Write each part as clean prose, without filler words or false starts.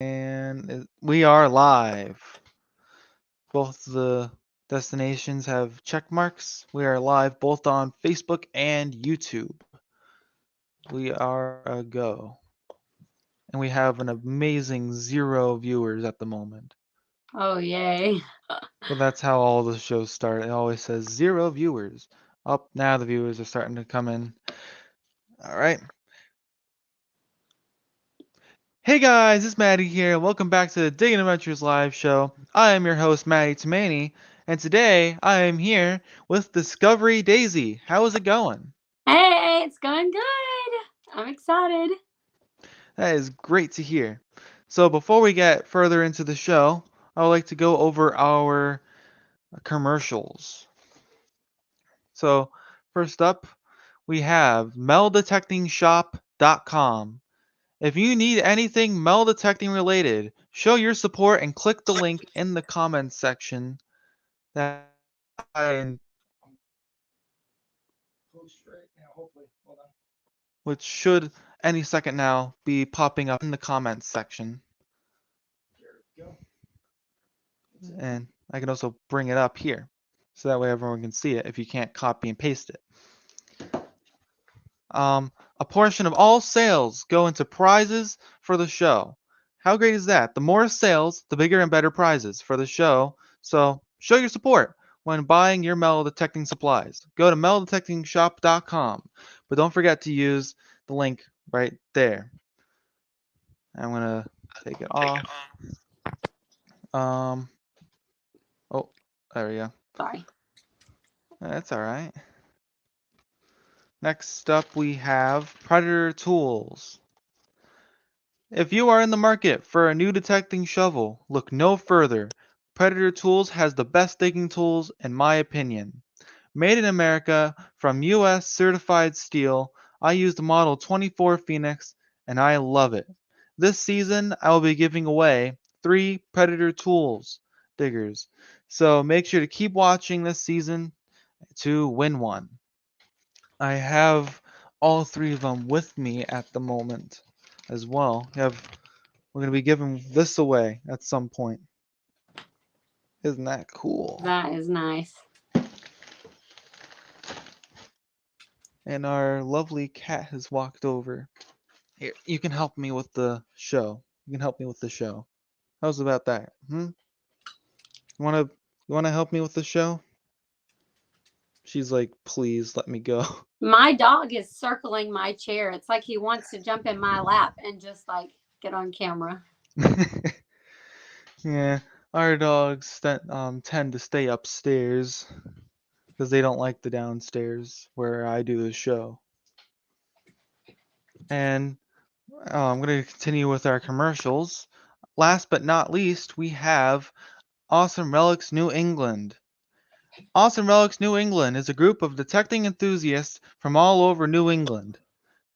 And we are live. Both the destinations have check marks. We are live both on Facebook and YouTube. We are a go. And we have an amazing 0 viewers at the moment. Oh, yay. But that's how all the shows start. It always says 0 viewers. Up now the viewers are starting to come in. All right. Hey guys, it's Matty here. Welcome back to the Digging Adventures live show. I am your host, Matty Tamani, and today I am here with Discovery Daisy. How is it going? Hey, it's going good. I'm excited. That is great to hear. So before we get further into the show, I would like to go over our commercials. So first up, we have meldetectingshop.com. If you need anything metal detecting related, show your support and click the link in the comments section that which should any second now be popping up in the comments section. And I can also bring it up here so that way everyone can see it if you can't copy and paste it. A portion of all sales go into prizes for the show. How great is that? The more sales, the bigger and better prizes for the show. So show your support when buying your metal detecting supplies. Go to metalDetectingShop.com, but don't forget to use the link right there. I'm gonna take it off. Um, oh, there we go. Sorry. That's all right. Next up, we have Predator Tools. If you are in the market for a new detecting shovel, look no further. Predator Tools has the best digging tools, in my opinion. Made in America from US certified steel, I used model 24 Phoenix and I love it. This season, I will be giving away 3 Predator Tools diggers. So make sure to keep watching this season to win one. I have all 3 of them with me at the moment as well. We're going to be giving this away at some point. Isn't that cool? That is nice. And our lovely cat has walked over. Here, you can help me with the show. You can help me with the show. How's about that? You wanna you wanna help me with the show? She's like, please let me go. My dog is circling my chair. It's like he wants to jump in my lap and just like get on camera. Yeah, our dogs that tend to stay upstairs because they don't like the downstairs where I do the show. And I'm gonna continue with our commercials. Last but not least, we have Awesome Relics New England. Awesome Relics New England is a group of detecting enthusiasts from all over New England.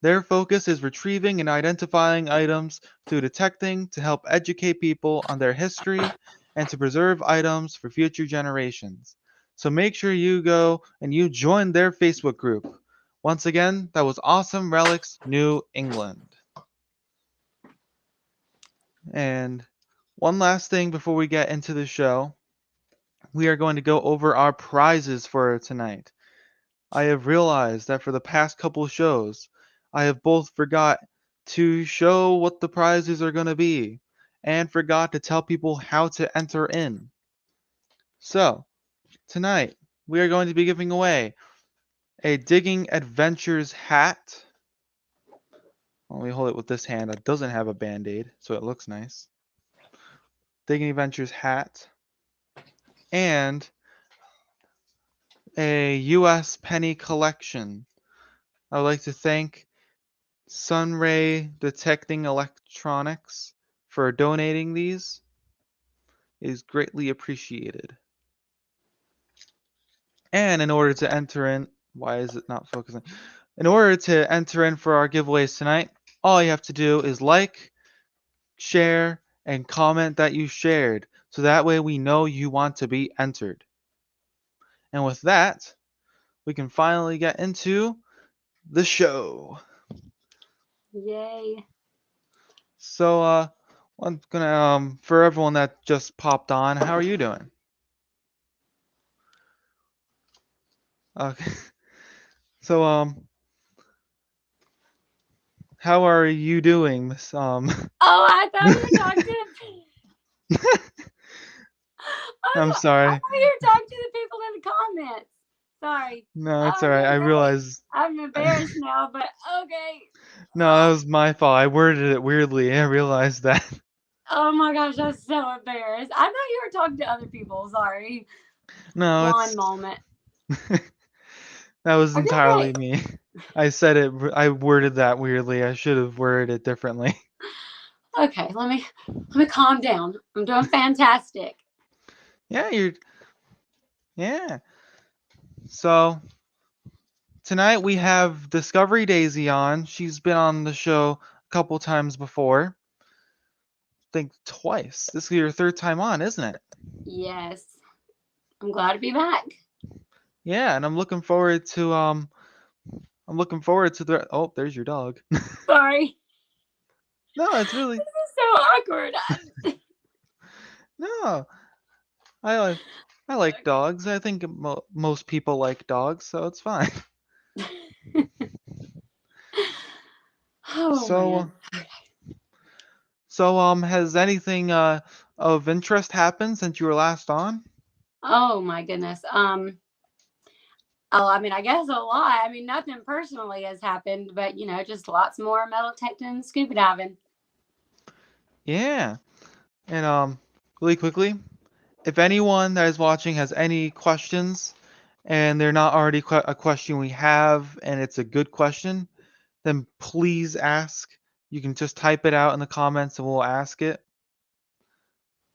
Their focus is retrieving and identifying items through detecting to help educate people on their history and to preserve items for future generations. So make sure you go and you join their Facebook group. Once again, that was Awesome Relics New England. And one last thing before we get into the show, we are going to go over our prizes for tonight. I have realized that for the past couple shows, I have both forgot to show what the prizes are going to be and forgot to tell people how to enter in. So, tonight, we are going to be giving away a Digging Adventures hat. Let me hold it with this hand. It doesn't have a band aid, so it looks nice. Digging Adventures hat and a US penny collection. I would like to thank Sunray Detecting Electronics for donating these. It is greatly appreciated. And in order to enter in, why is it not focusing? In order to enter in for our giveaways tonight, all you have to do is like, share, and comment that you shared. So that way we know you want to be entered. And with that, we can finally get into the show. Yay. So, I'm gonna for everyone that just popped on, how are you doing? Okay. So how are you doing, Miss Oh, I thought you were talking to. I'm I sorry. thought you were talking to the people in the comments. Sorry. No, it's Oh alright. I no, great. realized I'm embarrassed now, but okay. no, that was my fault. I worded it weirdly. I realized that. Oh my gosh, I'm so embarrassed. I thought you were talking to other people. Sorry. No, One it's moment. that was Okay, entirely great. me. I said it. I worded that weirdly. I should have worded it differently. Okay, let me calm down. I'm doing fantastic. Yeah, you're. Yeah. So tonight we have Discovery Daisy on. She's been on the show a couple times before. I think twice. This is your third time on, isn't it? Yes. I'm glad to be back. Yeah, and I'm looking forward to I'm looking forward to the. Oh, there's your dog. Sorry. No, it's really This is so awkward. no. I I like dogs. I think most people like dogs, so it's fine. Oh So man. has anything of interest happened since you were last on? Oh my goodness. Oh, I mean, I guess a lot. I mean, nothing personally has happened, but just lots more metal detecting and scuba diving. Yeah. And really quickly, if anyone that is watching has any questions and they're not already a question we have and it's a good question, then please ask. You can just type it out in the comments and we'll ask it.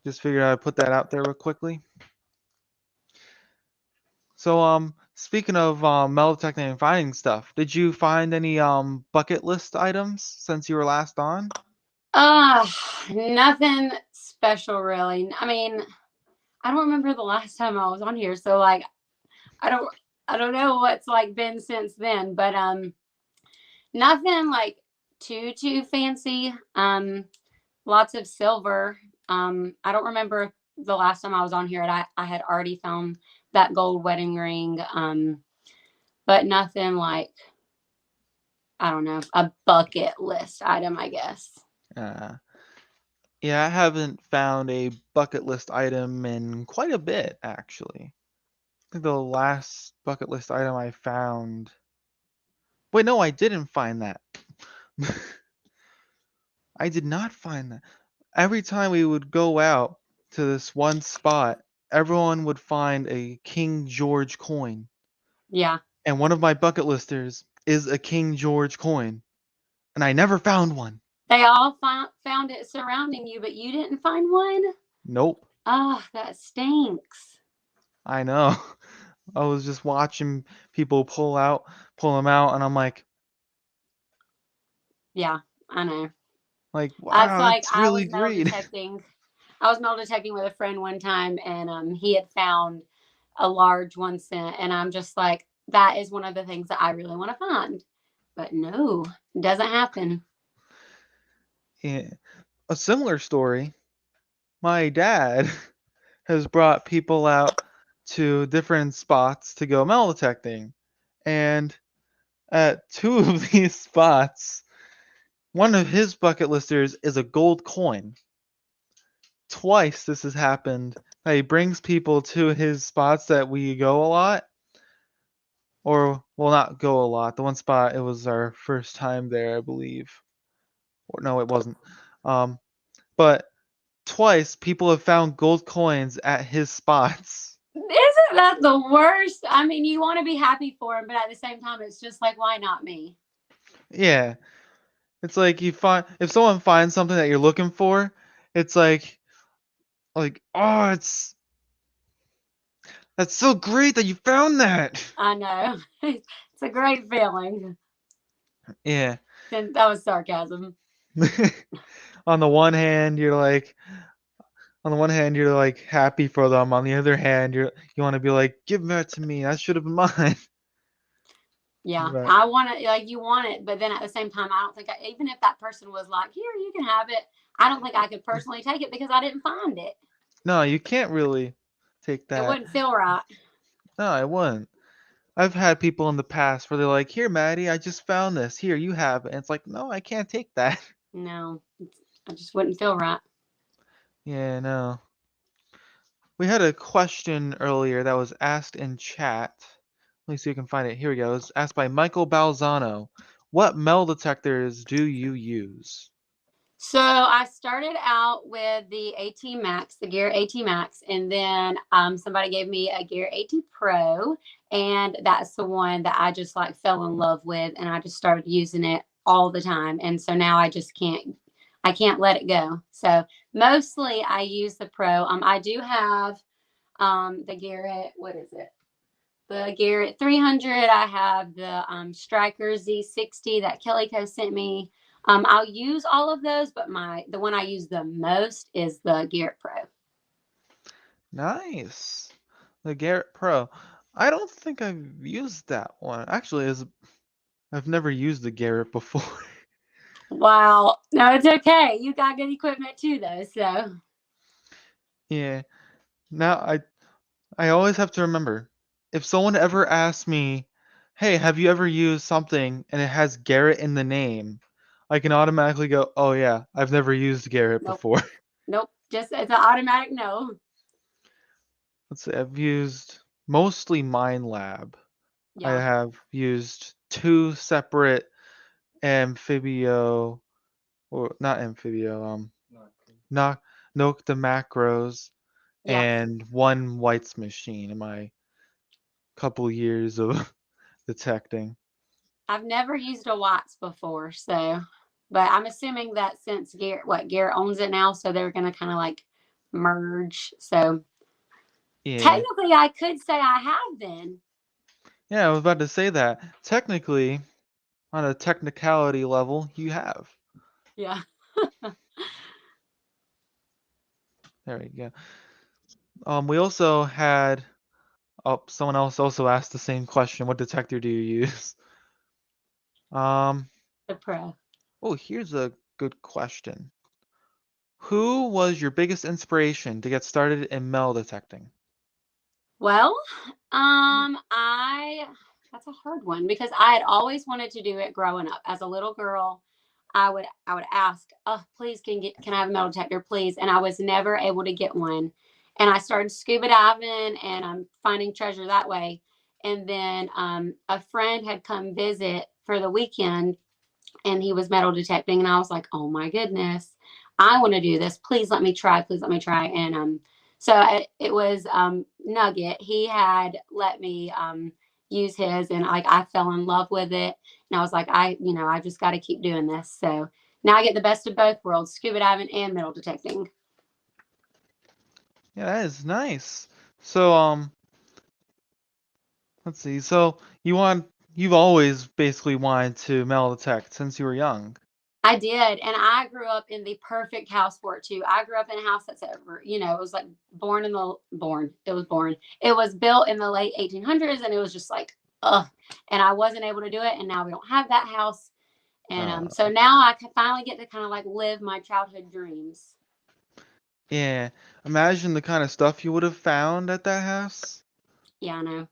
Just figured I'd put that out there real quickly. So speaking of metal detecting and finding stuff, did you find any bucket list items since you were last on? Uh, Nothing special really. I mean, I don't remember the last time I was on here, so like I don't I don't know what's like been since then, but nothing like too fancy. Lots of silver. I don't remember the last time I was on here and I had already found that gold wedding ring. But nothing like, I don't know, a bucket list item, I guess. Uh, yeah, I haven't found a bucket list item in quite a bit, actually. I think the last bucket list item I found. Wait, no, I didn't find that. I did not find that. Every time we would go out to this one spot, everyone would find a King George coin. Yeah. And one of my bucket listers is a King George coin. And I never found one. They all found it surrounding you, but you didn't find one? Nope. Oh, that stinks. I know. I was just watching people pull them out, and I'm Yeah, I know. That's wow, like that's really great. I was metal detecting with a friend one time, and he had found a large 1 cent, and I'm just like, that is one of the things that I really want to find. But no, it doesn't happen. Yeah. A similar story. My dad has brought people out to different spots to go metal detecting, and at two of these spots, one of his bucket listers is a gold coin. Twice this has happened. He brings people to his spots that we go a lot, or well, not go a lot. The one spot it was our first time there, I believe. Or no, it wasn't. Um, but twice people have found gold coins at his spots. Isn't that the worst? I mean, you want to be happy for him, but at the same time, it's just like, why not me? Yeah, it's like you find if someone finds something that you're looking for, it's like oh, that's so great that you found that. I know. It's a great feeling. Yeah. And that was sarcasm. on the one hand, you're like happy for them. On the other hand, you want to be like, give that to me. That should have been mine. Yeah, But I want it. Like you want it, but then at the same time, I don't think even if that person was like, "Here, you can have it," I don't think I could personally take it because I didn't find it. No, you can't really take It that. wouldn't feel right. No, I wouldn't. I've had people in the past where they're like, "Here, Maddie, I just found this. Here, you have it." And it's like, "No, I can't take that." No, I just wouldn't feel right. Yeah, no. We had a question earlier that was asked in chat. Let me see if I can find it. Here we go. It was asked by Michael Balzano. What metal detectors do you use? So I started out with the AT Max, the Gear AT Max, and then somebody gave me a Gear AT Pro, and that's the one that I just like fell in love with, and I just started using it all the time, and so now I can't let it go. So mostly I use the Pro. I do have the Garrett, what is it? The Garrett 300. I have the Striker Z60 that Kelly Co sent me. I'll use all of those, but the one I use the most is the Garrett Pro. Nice. The Garrett Pro. I don't think I've used that one. Actually, I've never used the Garrett before. Wow. No, it's okay. You got good equipment too, though. So Yeah. Now I always have to remember, if someone ever asks me, "Hey, have you ever used something and it has Garrett in the name?" I can automatically go, "Oh yeah, I've never used Garrett nope, before." nope. Just it's an automatic no. Let's see, I've used mostly MindLab. I Yeah, have used two separate Amphibio, or not Amphibio, not Note the Macros, yeah. and one White's machine in my couple years of detecting. I've never used a Watts before, so but I'm assuming that since Garrett owns it now, so they're gonna kind of like merge. So Yeah. technically, I could say I have then. Yeah, I was about to say that. Technically, on a technicality level, you have. Yeah. There you go. We also had, oh, someone else also asked the same question. What detector do you use? Um, The Pro. oh, here's a good question. Who was your biggest inspiration to get started in metal detecting? Well, I that's a hard one because I had always wanted to do it growing up. As a little girl, I would ask, "Oh, please can I have a metal detector, please?" And I was never able to get one. And I started scuba diving and I'm finding treasure that way. And then a friend had come visit for the weekend and he was metal detecting and I was like, "Oh my goodness, I want to do this. Please let me try. Please let me try." And it was Nugget. He had let me use his and like I fell in love with it. And I was like, I've just got to keep doing this. So now I get the best of both worlds, scuba diving and metal detecting. Yeah, that is nice. So, let's see. So you've always basically wanted to metal detect since you were young. I did, and I grew up in the perfect house for it too. I grew up in a house that's over, it was like born. It was born. It was built in the late 1800s, and it was just like, ugh. And I wasn't able to do it, and now we don't have that house, and Uh, so now I can finally get to kind of like live my childhood dreams. yeah. Imagine the kind of stuff you would have found at that house. Yeah, I know.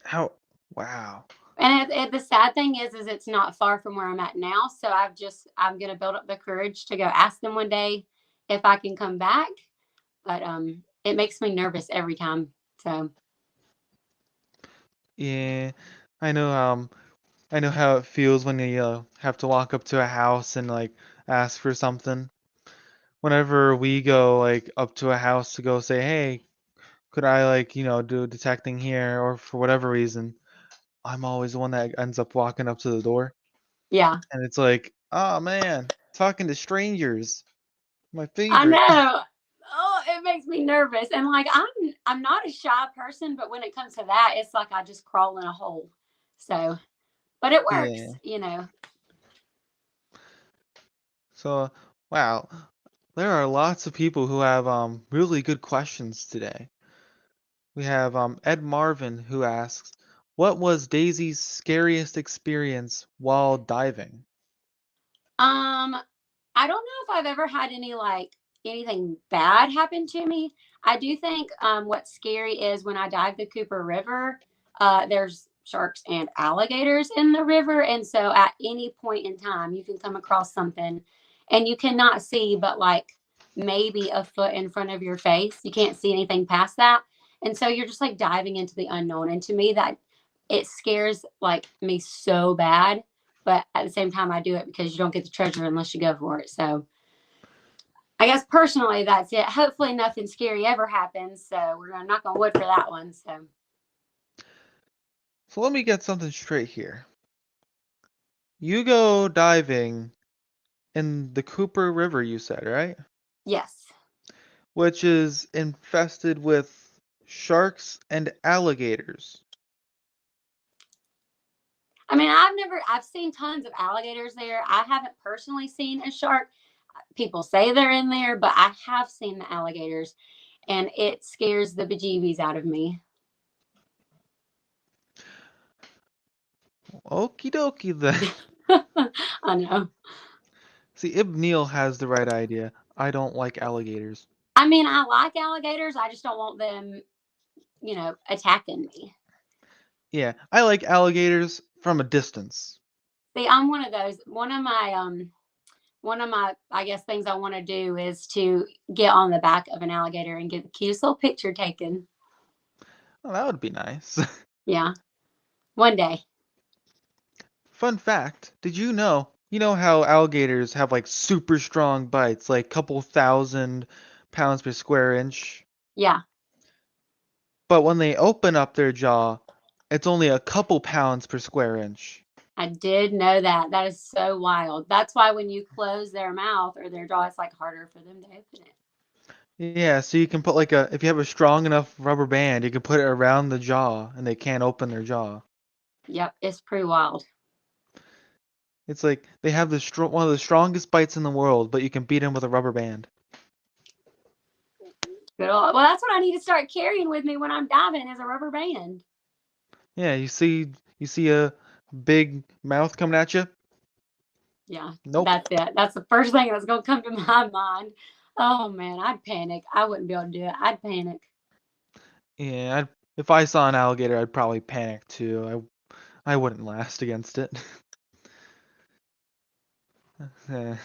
How? Wow. And the sad thing is it's not far from where I'm at now. So I'm gonna build up the courage to go ask them one day if I can come back. But it makes me nervous every time. So Yeah. I know. I know how it feels when you have to walk up to a house and like ask for something. Whenever we go like up to a house to go say, "Hey, could I like do detecting here?" or for whatever reason, I'm always the one that ends up walking up to the door, yeah, and it's like, oh man, talking to strangers, my I favorite. know. Oh, it makes me nervous. And like I'm not a shy person, but when it comes to that, it's like I just crawl in a hole. So, but it Yeah. works. So, wow, there are lots of people who have really good questions today. We have Ed Marvin who asks, "What was Daisy's scariest experience while diving?" Um I don't know if I've ever had anything bad happen to me. I do think what's scary is when I dive the Cooper River, there's sharks and alligators in the river. And so at any point in time, you can come across something and you cannot see but like maybe a foot in front of your face. You can't see anything past that. And so you're just like diving into the unknown. And to me, that it scares like me so bad, but at the same time I do it because you don't get the treasure unless you go for it. So I guess personally that's it. Hopefully nothing scary ever happens. So we're gonna knock on wood for that one. So So let me get something straight here. You go diving in the Cooper River, you said, right? yes. Which is infested with sharks and alligators. I mean I've seen tons of alligators there. I haven't personally seen a shark. People say they're in there, but I have seen the alligators and it scares the bejeebies out of me. Okie dokie then. I know. See, Ibn Neil has the right idea. I don't like alligators. I mean, I like alligators. I just don't want them, attacking me. Yeah, I like alligators from a distance. See, I'm one of those. One of my I guess things I want to do is to get on the back of an alligator and get the cutest little picture taken. Oh, that would be nice. Yeah, one day. Fun fact, did you know how alligators have like super strong bites, like couple thousand pounds per square inch? Yeah, But when they open up their jaw, it's only a couple pounds per square inch. I did know that. That is so wild. That's why when you close their mouth or their jaw, it's like harder for them to open it. Yeah, so you can put if you have a strong enough rubber band, you can put it around the jaw and they can't open their jaw. Yep, it's pretty wild. It's like they have one of the strongest bites in the world, but you can beat them with a rubber band. Well, that's what I need to start carrying with me when I'm diving is a rubber band. Yeah, you see a big mouth coming at you? Yeah, Nope. that's it. That's the first thing that's going to come to my mind. Oh man, I'd panic. I wouldn't be able to do it. I'd panic. Yeah, if I saw an alligator, I'd probably panic too. I wouldn't last against it. Eh.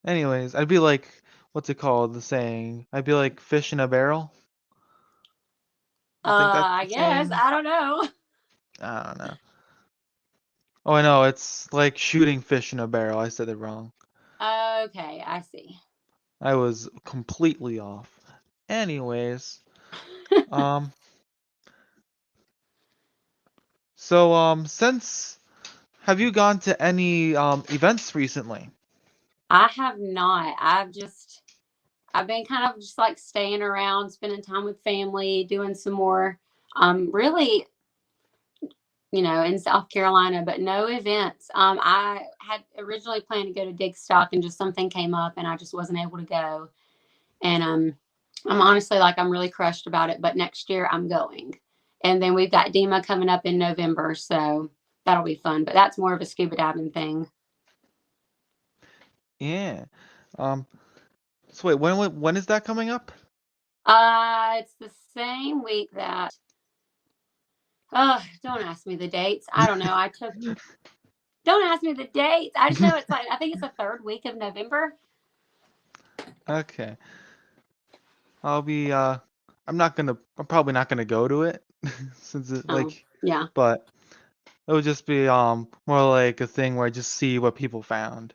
Anyways, I'd be like, what's it called? The saying. I'd be like fish in a barrel. I think that's I the guess. saying. I don't know. I don't know. Oh, I know. It's like shooting fish in a barrel. I said it wrong. Okay, I see. I was completely off. Anyways, um, since have you gone to any events recently? I have not. I've been kind of just like staying around, spending time with family, doing some more really, in South Carolina, but no events. I had originally planned to go to Dig Stock and just something came up and I just wasn't able to go. And I'm honestly like I'm really crushed about it, but next year I'm going. And then we've got DEMA coming up in November, so that'll be fun. But that's more of a scuba diving thing. Yeah. Um, so wait, when is that coming up? It's the same week that. Oh, don't ask me the dates. I don't know. I took. Don't ask me the dates. I just know it's like I think it's the third week of November. Okay. I'm probably not gonna go to it since it Oh, yeah, but it would just be more like a thing where I just see what people found.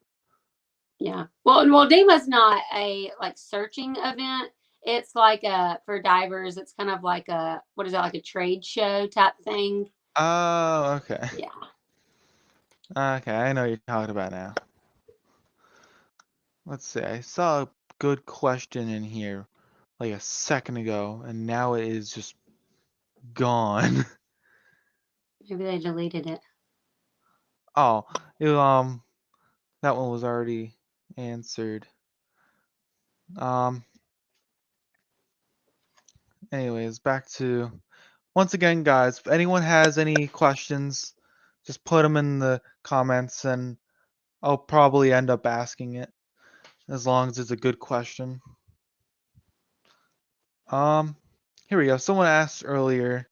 yeah. Well, DEMA's not a like searching event. It's like a for divers. It's kind of like a what is that like a trade show type thing. Oh, okay. Yeah. Okay, I know what you're talking about now. Let's see. I saw a good question in here like a second ago, and now it is just gone. Maybe they deleted it. Oh, it, that one was already answered. Um, anyways, back to once again, guys, if anyone has any questions, just put them in the comments and I'll probably end up asking it. as long as it's a good question. Um, Here we go. Someone asked earlier,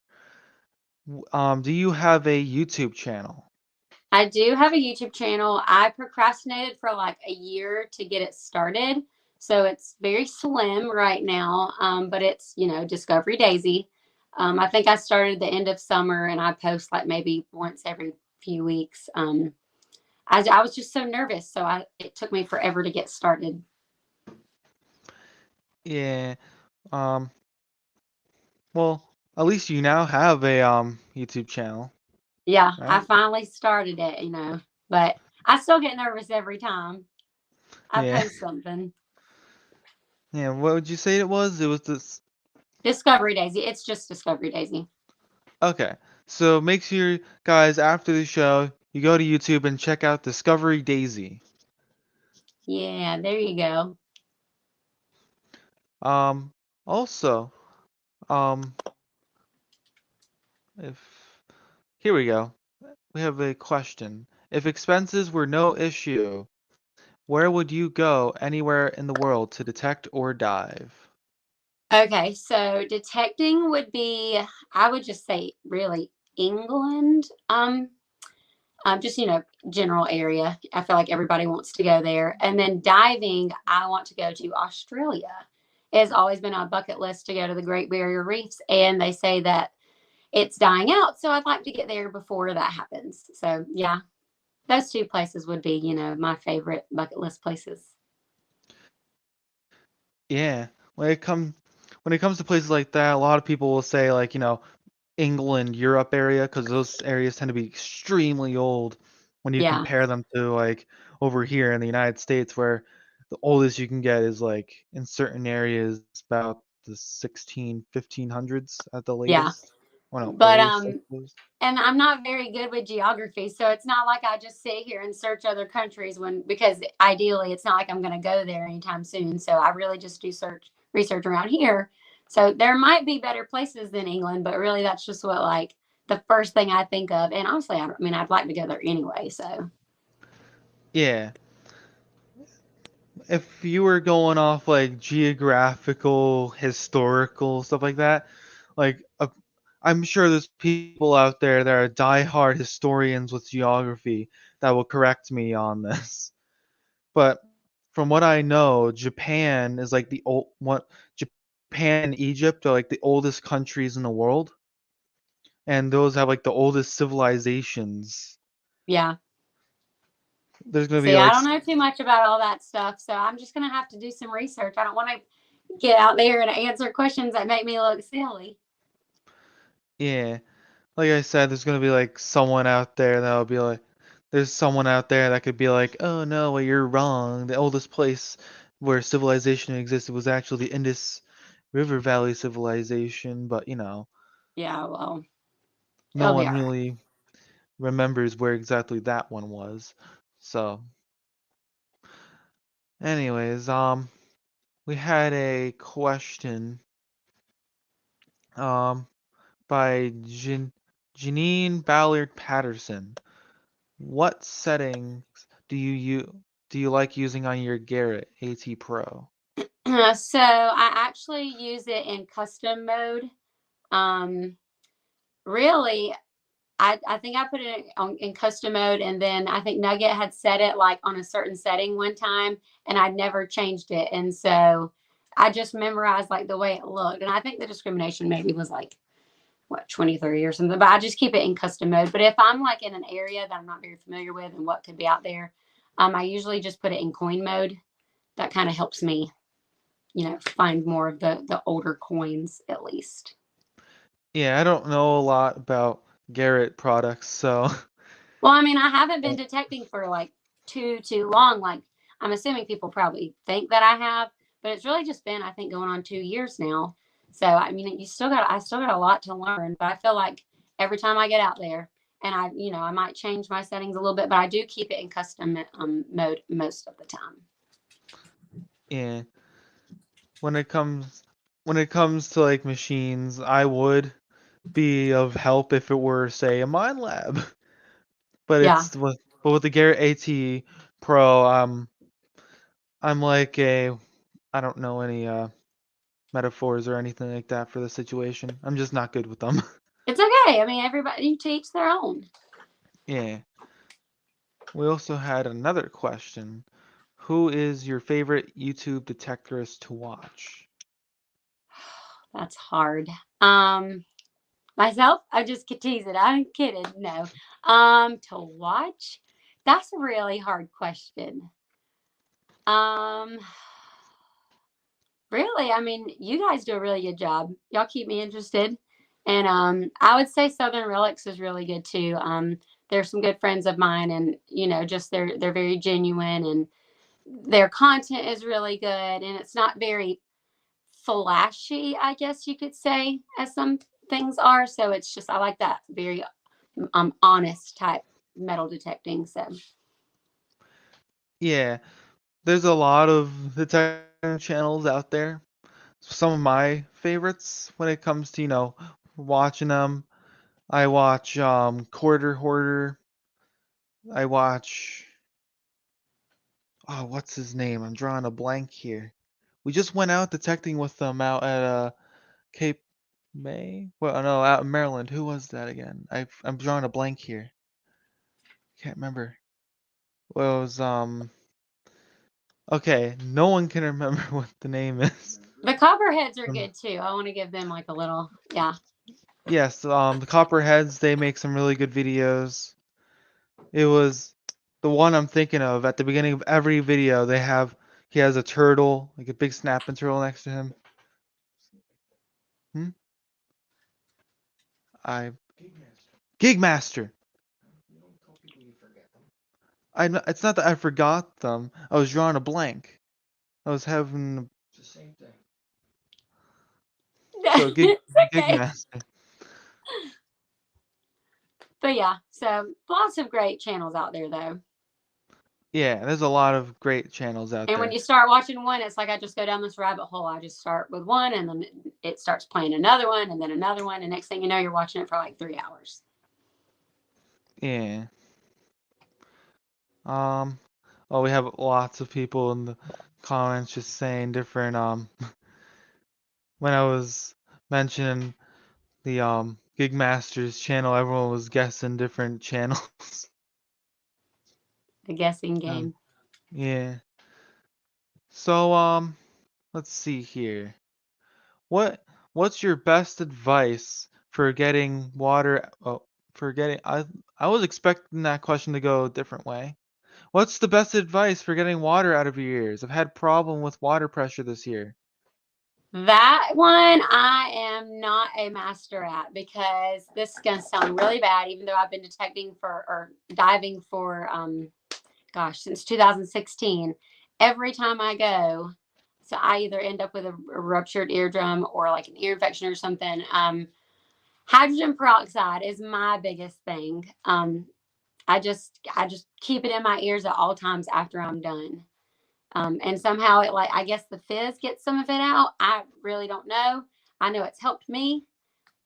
do you have a YouTube channel? I do have a YouTube channel. I procrastinated for like a year to get it started. So it's very slim right now, but it's, Discovery Daisy. I think I started the end of summer and I post like maybe once every few weeks. I was just so nervous. So it took me forever to get started. Yeah. Um, well, at least you now have a YouTube channel, Yeah, I right? finally started it, but I still get nervous every time I Yeah. post something. Yeah, what would you say it was? It was this. Discovery Daisy. It's just Discovery Daisy. Okay. So make sure, guys, after the show, you go to YouTube and check out Discovery Daisy. Yeah, there you go. Um, Also, um, if here we go. We have a question. If expenses were no issue, where would you go anywhere in the world to detect or dive? Okay, so detecting would be, I would just say, really England. Just general area. I feel like everybody wants to go there. And then diving, I want to go to Australia. It has always been on a bucket list to go to the Great Barrier Reefs, and they say that it's dying out. So I'd like to get there before that happens. So yeah, those two places would be, my favorite bucket list places. Yeah, when it comes to places like that, a lot of people will say like, England, Europe area, because those areas tend to be extremely old when you Yeah, compare them to like over here in the United States, where the oldest you can get is like in certain areas about the 1500s at the yeah. latest. Well, no, But earliest, I suppose. and I'm not very good with geography, so it's not like I just sit here and search other countries because ideally it's not like I'm going to go there anytime soon. So I really just do search research around here. So there might be better places than England, but really that's just what like the first thing I think of. And honestly, I mean I'd like to go there anyway. So Yeah. If you were going off like geographical, historical stuff like that, like I'm sure there's people out there that are diehard historians with geography that will correct me on this. But from what I know, Japan is like the old what Japan and Egypt are like the oldest countries in the world, and those have like the oldest civilizations. yeah. There's gonna be See, I like don't know too much about all that stuff, so I'm just gonna have to do some research. I don't want to get out there and answer questions that make me look silly. yeah, like I said, there's gonna be like someone out there that'll be like, there's someone out there that could be like, oh no, well, you're wrong. The oldest place where civilization existed was actually the Indus River Valley civilization, but Yeah, well, no it'll be one all right. really remembers where exactly that one was. So, anyways, we had a question, um, by Janine Ballard Patterson. What settings do you like using on your Garrett AT Pro? So I actually use it in custom mode. Um, Really, I think I put it in custom mode, and then I think Nugget had set it like on a certain setting one time, and I'd never changed it, and so I just memorized like the way it looked, and I think the discrimination maybe was like what 23 or something, but I just keep it in custom mode. But if I'm like in an area that I'm not very familiar with and what could be out there, I usually just put it in coin mode. That kind of helps me, find more of the older coins at least. Yeah, I don't know a lot about Garrett products, so Well, I mean, I haven't been detecting for like too long. Like I'm assuming people probably think that I have, but it's really just been I think going on 2 years now. So I mean, I still got a lot to learn, but I feel like every time I get out there and I might change my settings a little bit, but I do keep it in custom mode most of the time. yeah, when it comes when it comes to like machines, I would be of help if it were, say, a mine lab. But Yeah. with the Garrett AT Pro, I'm like I don't know any metaphors or anything like that for the situation. I'm just not good with them. It's okay. I mean, everybody to each their own. Yeah. We also had another question. Who is your favorite YouTube detectorist to watch? That's hard. Um, Myself, I just could tease it. I'm kidding. No. To watch, that's a really hard question. Um, Really, I mean, you guys do a really good job. Y'all keep me interested. And I would say Southern Relics is really good too. They're some good friends of mine, and just they're very genuine, and their content is really good, and it's not very flashy, I guess you could say, as some things are. So it's just I like that very honest type metal detecting. So Yeah, there's a lot of detector channels out there. Some of my favorites when it comes to, watching them. I watch Quarter Hoarder. I watch what's his name? I'm drawing a blank here. We just went out detecting with them out at Cape May? Well, no, out in Maryland. Who was that again? I'm drawing a blank here. Can't remember. Well, it was okay, no one can remember what the name is. the Copperheads are Um, good too. I want to give them like a little, yeah. yes, the Copperheads, they make some really good videos. It was the one I'm thinking of at the beginning of every video. He has a turtle, like a big snapping turtle next to him. Hmm? I Gigmaster. It's not that I forgot them. I was drawing a blank. I was having so It's okay. Gigmaster. But yeah, so lots of great channels out there though. Yeah, there's a lot of great channels out And when there. you start watching one, it's like I just go down this rabbit hole. I just start with one and then it starts playing another one and then another one. And next thing you know, you're watching it for like 3 hours. Yeah. Um. Oh, we have lots of people in the comments just saying different. When I was mentioning the Gigmasters channel, everyone was guessing different channels. The guessing Um. game. Yeah. So let's see here. What what's your best advice for getting water? Oh, for getting. I was expecting that question to go a different way. What's the best advice for getting water out of your ears? I've had problem with water pressure this year. That one I am not a master at because this is going to sound really bad, even though I've been detecting for or diving for, gosh, since 2016. Every time I go, so I either end up with a ruptured eardrum or like an ear infection or something. Hydrogen peroxide is my biggest thing. I just keep it in my ears at all times after I'm done. And somehow it like I guess the fizz gets some of it out. I really don't know. I know it's helped me,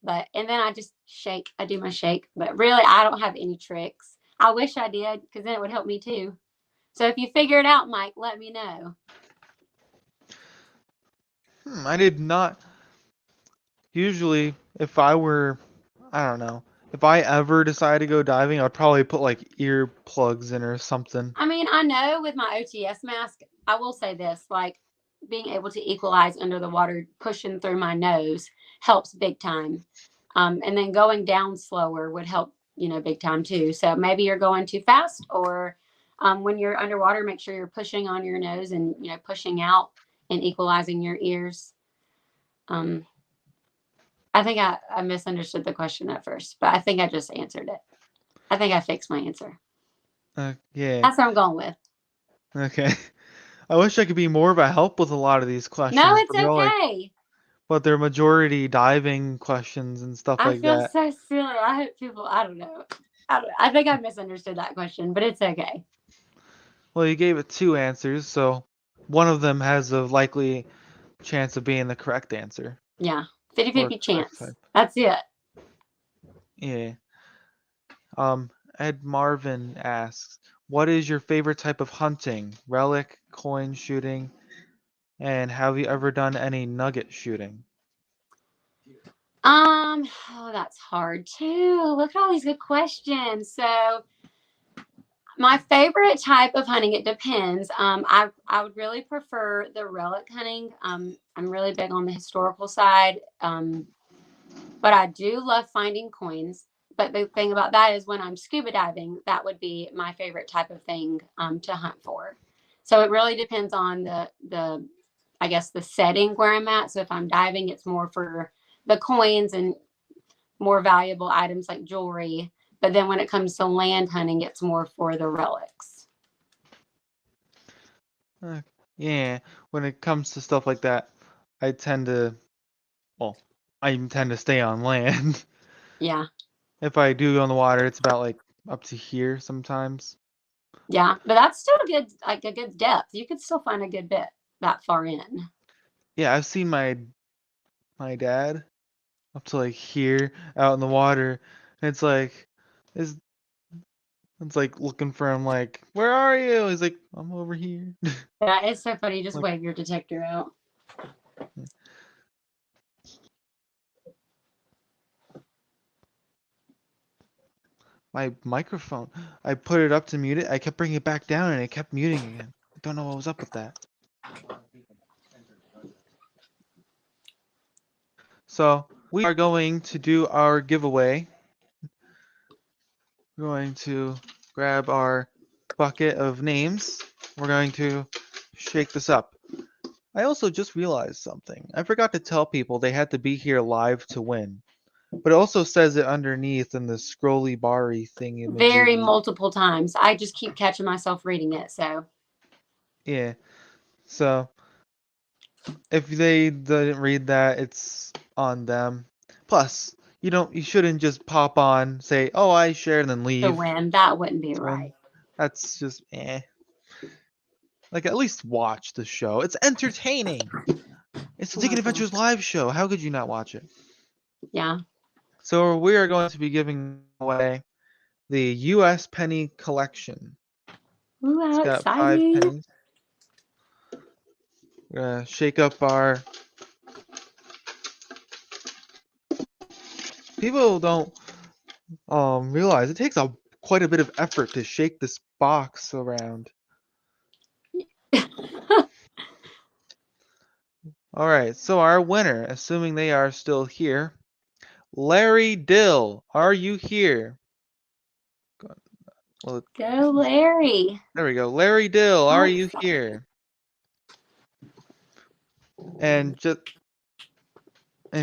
but and then I just shake. I do my shake, but really I don't have any tricks. I wish I did because then it would help me too. So if you figure it out, Mike, let me know. I did not. Usually, if I were, I don't know, if I ever decide to go diving, I'd probably put like ear plugs in or something. I mean, I know with my OTS mask, I will say this, like being able to equalize under the water, pushing through my nose helps big time. And then going down slower would help, big time too. So maybe you're going too fast, or when you're underwater, make sure you're pushing on your nose and, pushing out and equalizing your ears. Um, I think I misunderstood the question at first, but I think I just answered it. I think I fixed my answer. Yeah. That's what I'm going with. Okay. I wish I could be more of a help with a lot of these No, questions, it's okay. but they're majority diving questions and stuff I like feel that. so silly. I hope people. I don't know. I think I misunderstood that question, but it's okay. Well, you gave it two answers, so one of them has a likely chance of being the correct answer Yeah, 50 or 50 correct chance. type. That's it. Yeah. Um, Ed Marvin asks, What is your favorite type of hunting? Relic, coin shooting, and have you ever done any nugget shooting? Oh, that's hard too. Look at all these good questions. So, my favorite type of hunting, it depends. I would really prefer the relic hunting. I'm really big on the historical side. But I do love finding coins. But the thing about that is when I'm scuba diving, that would be my favorite type of thing to hunt for. So it really depends on the I guess the setting where I'm at. So if I'm diving, it's more for the coins and more valuable items like jewelry. But then when it comes to land hunting, it's more for the relics. Uh, yeah, when it comes to stuff like that, I tend to, well, I tend to stay on land. Yeah. If I do go in the water, it's about like up to here sometimes. Yeah. But that's still a good like a good depth. You could still find a good bit that far in. Yeah, I've seen my dad up to like here out in the water, and it's it's like looking for him like, where are you? He's like, I'm over here. Yeah, it's so funny. Just Like wave your detector out. my microphone, I put it up to mute it. I kept bringing it back down, and it kept muting again. I don't know what was up with that. So we are going to do our giveaway. We're going to grab our bucket of names. We're going to shake this up. I also just realized something. I forgot to tell people they had to be here live to win. But it also says it underneath in the scrolly barry thingy Very majiggy. multiple times. I just keep catching myself reading it. So Yeah. So if they didn't read that, it's on them. Plus, you shouldn't just pop on, say, oh, I share, and then to leave win, that wouldn't be to win. right. That's just Like at least watch the show. It's entertaining. It's the Oh Digging my gosh. Adventures live show. How could you not watch it? Yeah. So we are going to be giving away the U.S. penny collection. Ooh, It's how got 5 exciting. pennies. We're gonna shake up our. People don't realize it takes a quite a bit of effort to shake this box around. All right, so our winner, assuming they are still here, Larry Dill. Are you here? Well, Go, Larry. there we go. Larry Dill, How are you exciting. here? And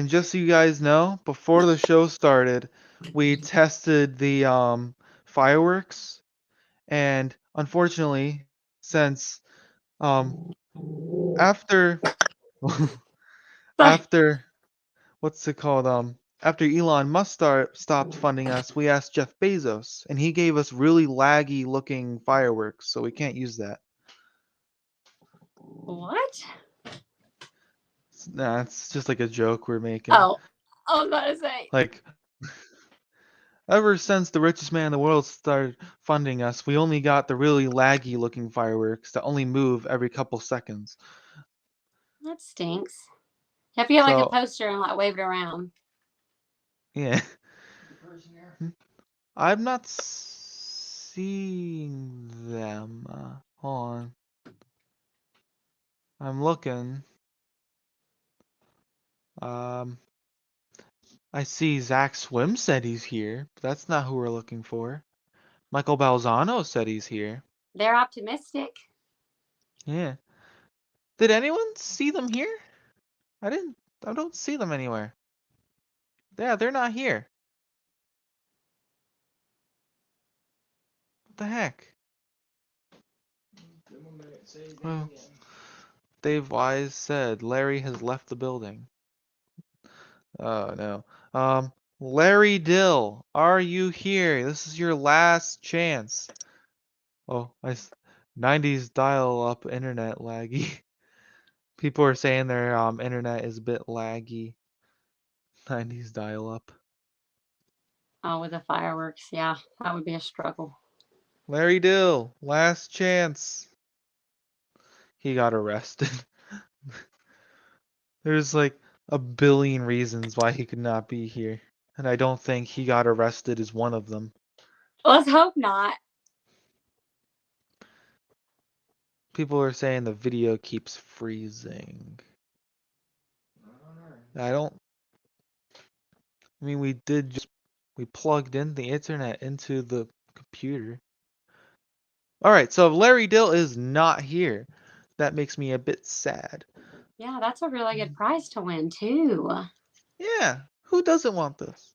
just so you guys know, before the show started, we tested the fireworks, and unfortunately, since after Sorry. after what's it called after Elon Musk stopped funding us, we asked Jeff Bezos, and he gave us really laggy looking fireworks, so we can't use that. What? Nah, it's just like a joke we're making. Oh, I was about to say. Like ever since the richest man in the world started funding us, we only got the really laggy looking fireworks that only move every couple seconds. That stinks. You have to get like a So, poster and like wave it around. yeah. I'm not seeing them. Hold on. I'm looking. Um, I see Zach Swim said he's here, but that's not who we're looking for. Michael Balzano said he's here. They're optimistic. Yeah. Did anyone see them here? I didn't. I don't see them anywhere. Yeah, they're not here. What the heck? Well, Dave Wise said Larry has left the building. Oh no. Larry Dill, are you here? This is your last chance. Oh, 90s dial-up internet laggy. People are saying their internet is a bit laggy. 90s dial-up. Oh, with the fireworks. Yeah, that would be a struggle. Larry Dill, last chance. He got arrested. There's like a billion reasons why he could not be here. And I don't think he got arrested is one of them. Let's hope not. People are saying the video keeps freezing. I don't. I mean, we plugged in the internet into the computer. Alright, so Larry Dill is not here. That makes me a bit sad. Yeah, that's a really good prize to win, too. Yeah, who doesn't want this?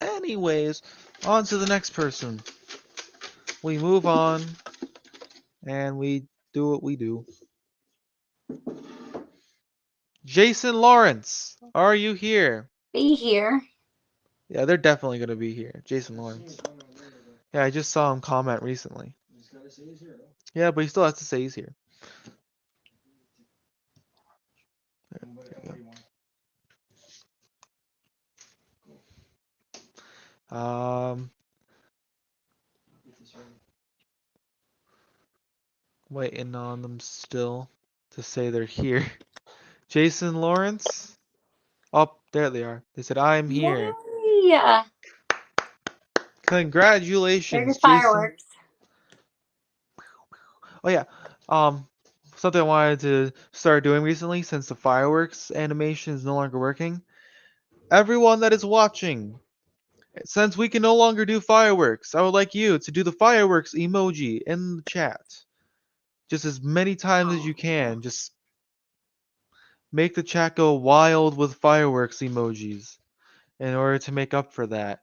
Anyways, on to the next person. We move on and we do what we do. Jason Lawrence, are you here? Be here. Yeah, they're definitely going to be here. Jason Lawrence. Yeah, I just saw him comment recently. Yeah, but he still has to say he's here. There you go. Waiting on them still to say they're here. Jason Lawrence? Oh, there they are. They said, I'm here. Yay! There's your Congratulations, Jason. fireworks. Oh yeah. Um, Something I wanted to start doing recently since the fireworks animation is no longer working. Everyone that is watching, since we can no longer do fireworks, I would like you to do the fireworks emoji in the chat. Just as many times as you can. Just make the chat go wild with fireworks emojis in order to make up for that.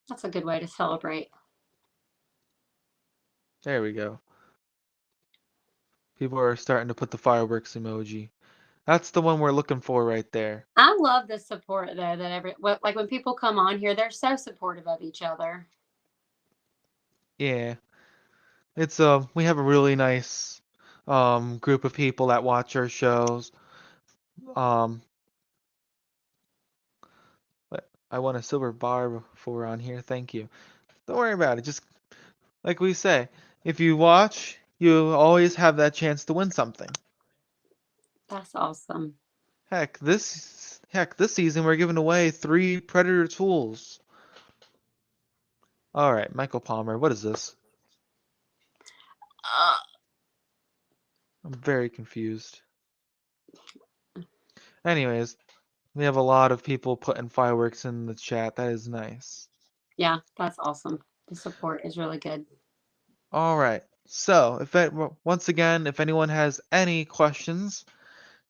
That's a good way to celebrate. There we go. People are starting to put the fireworks emoji. That's the one we're looking for right there. I love the support though like when people come on here, they're so supportive of each other. Yeah. It's we have a really nice group of people that watch our shows. Um but I want a silver bar for on here. Thank you. Don't worry about it. Just like we say, if you watch, you always have that chance to win something. That's awesome. Heck, this season we're giving away 3 Predator tools. All right, Michael Palmer, what is this? I'm very confused. Anyways, we have a lot of people putting fireworks in the chat. That is nice. Yeah, that's awesome. The support is really good. All right. So, once again, if anyone has any questions,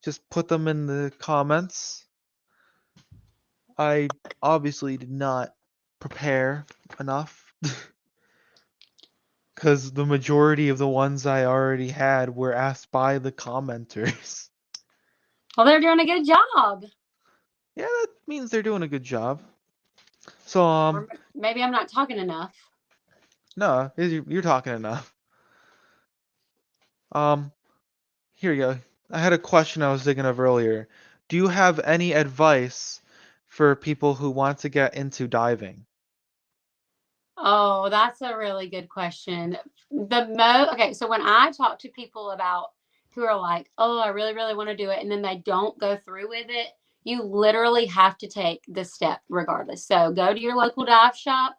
just put them in the comments. I obviously did not prepare enough because the majority of the ones I already had were asked by the commenters. Well, they're doing a good job. Yeah, that means they're doing a good job. So, Or maybe I'm not talking enough. no, you're talking enough. Here you go. I had a question I was thinking of earlier. Do you have any advice for people who want to get into diving? Oh, that's a really good question. Okay, so when I talk to people about who are like, "Oh, I really really want to do it," and then they don't go through with it, you literally have to take the step regardless. So, go to your local dive shop,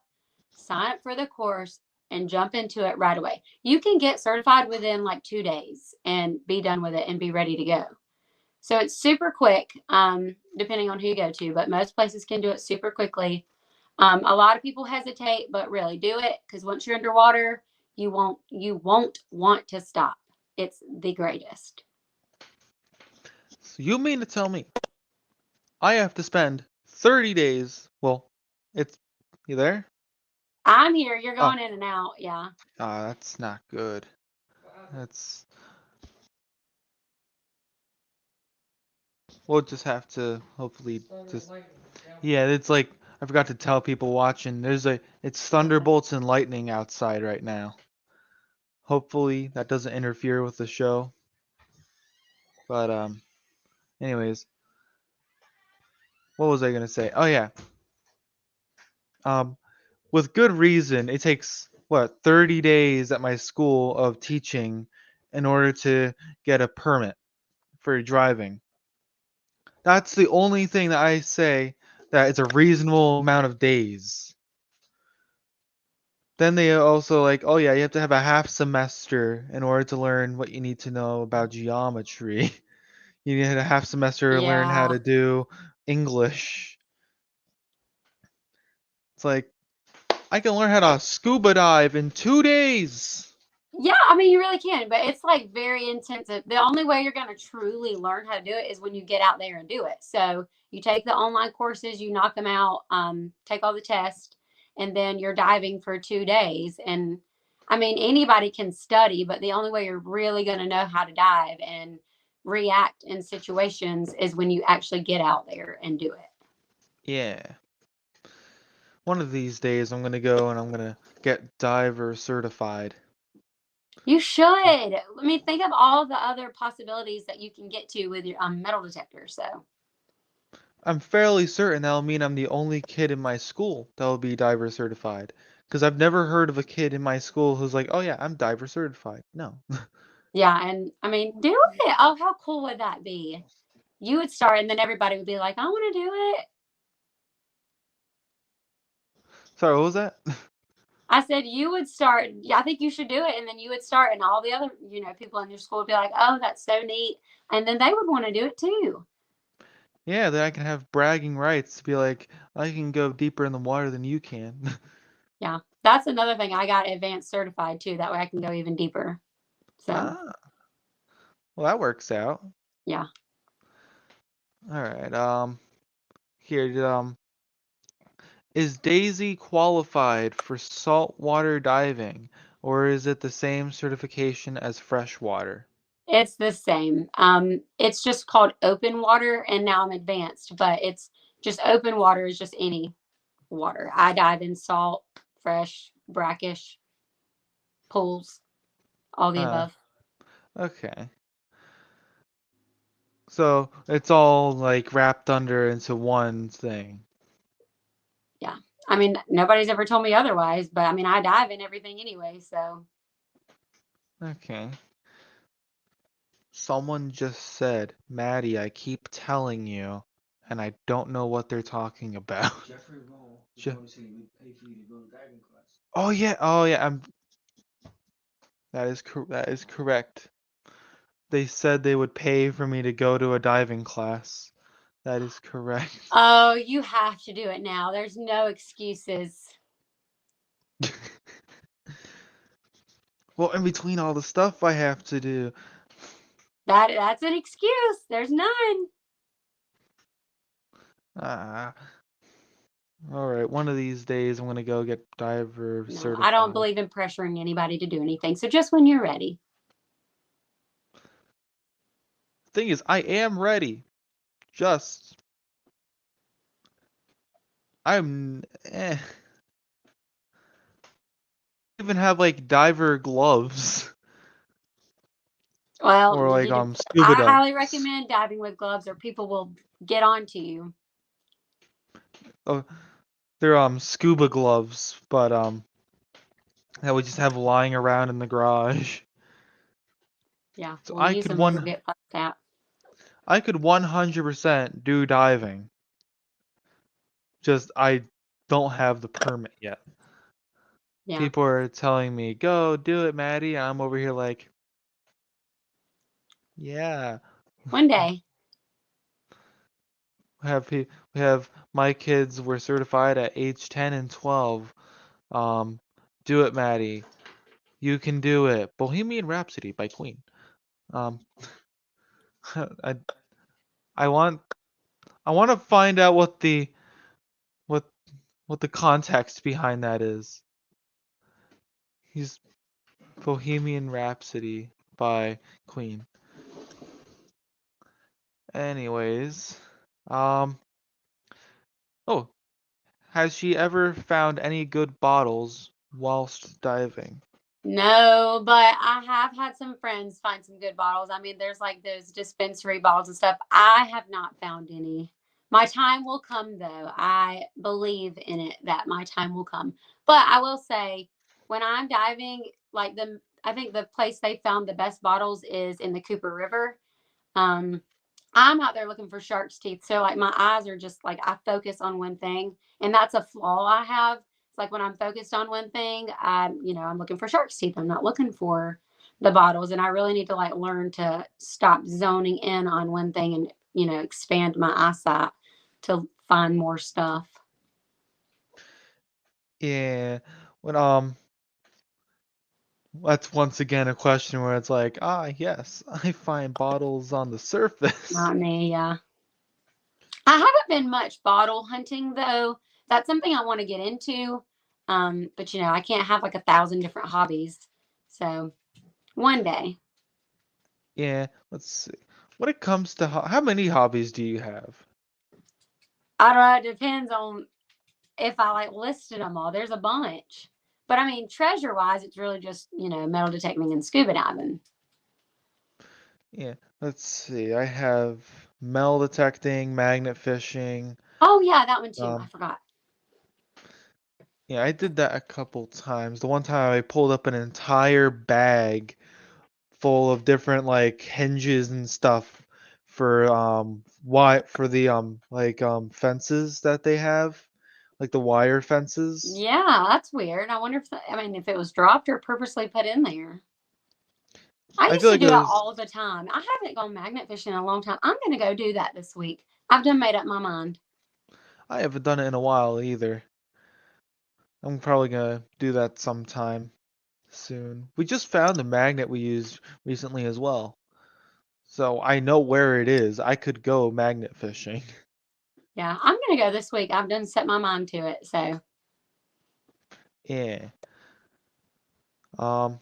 sign up for the course and jump into it right away. You can get certified within like 2 days and be done with it and be ready to go. So it's super quick, depending on who you go to, but most places can do it super quickly. A lot of people hesitate, but really do it because once you're underwater, you won't want to stop. It's the greatest. So you mean to tell me I have to spend 30 days? Well, it's you there? I'm here. You're Oh, going in and out. Yeah. that's not good. That's we'll just have to hopefully just yeah, it's like I forgot to tell people watching. It's thunderbolts and lightning outside right now. Hopefully that doesn't interfere with the show. But anyways, what was I gonna say? Oh yeah. Um with good reason, it takes what 30 days at my school of teaching in order to get a permit for driving. That's the only thing that I say that it's a reasonable amount of days. Then they also like, oh yeah, you have to have a half semester in order to learn what you need to know about geometry. You need a half semester to learn how Yeah. to do English. It's like I can learn how to scuba dive in 2 days. Yeah, I mean, you really can, but it's like very intensive. The only way you're going to truly learn how to do it is when you get out there and do it. So you take the online courses, you knock them out, take all the tests, and then you're diving for 2 days. And I mean, anybody can study, but the only way you're really going to know how to dive and react in situations is when you actually get out there and do it. Yeah. One of these days I'm gonna go and I'm gonna get diver certified. You should. I mean, think of all the other possibilities that you can get to with your metal detector. So. I'm fairly certain that'll mean I'm the only kid in my school that'll be diver certified. Because I've never heard of a kid in my school who's like, oh yeah, I'm diver certified. No. Yeah, and I mean, do it. Oh, how cool would that be? You would start, and then everybody would be like, "I want to do it." Sorry, what was that? I said you would start. Yeah, I think you should do it, and then you would start, and all the other, people in your school would be like, "Oh, that's so neat," and then they would want to do it too. Yeah, then I can have bragging rights to be like, I can go deeper in the water than you can. Yeah, that's another thing. I got advanced certified too. That way, I can go even deeper. So, Ah, well that works out. yeah. All right. Here, is Daisy qualified for saltwater diving, or is it the same certification as freshwater? It's the same. It's just called open water, and now I'm advanced, but it's just open water is just any water. I dive in salt, fresh, brackish, pools, all the Uh, above. okay. So it's all like wrapped under into one thing. Yeah. I mean, nobody's ever told me otherwise, but I mean, I dive in everything anyway. So, Okay. Someone just said, Maddie, I keep telling you, and I don't know what they're talking about. Je- oh yeah, that is correct. They said they would pay for me to go to a diving class. That is correct. oh, you have to do it now. There's no excuses. Well, in between all the stuff I have to do. That's an excuse. There's none. Ah, all right. One of these days, I'm gonna go get diver No, I don't certified. believe in pressuring anybody to do anything. So just when you're ready. Thing is, I am ready. Just I'm even have like diver gloves Well, or you like need to. scuba I highly ducks. recommend diving with gloves, or people will get on to you. Oh, they're scuba gloves, but that we just have lying around in the garage. Yeah, So we'll use them. We'll get fucked out. I could 100% do diving. Just I don't have the permit yet. Yeah, People are telling me, "Go do it, Maddie." And I'm over here like, "Yeah." one day. We have my kids were certified at age 10 and 12. Um, do it, Maddie. You can do it. Bohemian Rhapsody by Queen. Um, I I want I want to find out what what the context behind that is. He's Bohemian Rhapsody by Queen. Anyways, um, oh, has she ever found any good bottles whilst diving? No, but I have had some friends find some good bottles. I mean, there's like those dispensary bottles and stuff. I have not found any. My time will come, though. I believe in it that my time will come. But I will say, when I'm diving, like I think the place they found the best bottles is in the Cooper River. Um, I'm out there looking for shark's teeth, so like my eyes are just like I focus on one thing, and that's a flaw I have. It's like when I'm focused on one thing, I'm looking for shark's teeth. I'm not looking for the bottles, and I really need to like learn to stop zoning in on one thing and expand my eyesight to find more stuff. Yeah. When that's once again a question where it's like, yes, I find bottles on the surface. Not me, yeah. I haven't been much bottle hunting though. That's something I want to get into. But I can't have like 1,000 different hobbies. So one day. Yeah, let's see. When it comes to how many hobbies do you have? I don't know, it depends on if I like listed them all. There's a bunch. But I mean, treasure wise, it's really just, metal detecting and scuba diving. Yeah, let's see. I have metal detecting, magnet fishing. Oh yeah, that one too. I Um, forgot. yeah, I did that a couple times. The one time I pulled up an entire bag full of different like hinges and stuff for the fences that they have, like the wire fences. Yeah, that's weird. I wonder if it was dropped or purposely put in there. I I used feel to like do it that was all the time. I haven't gone magnet fishing in a long time. I'm going to go do that this week. I've done made up my mind. I haven't done it in a while either. I'm probably gonna do that sometime soon. We just found the magnet we used recently as well. So I know where it is. I could go magnet fishing. Yeah, I'm going to go this week. I've done set my mind to it. So, Yeah. Um,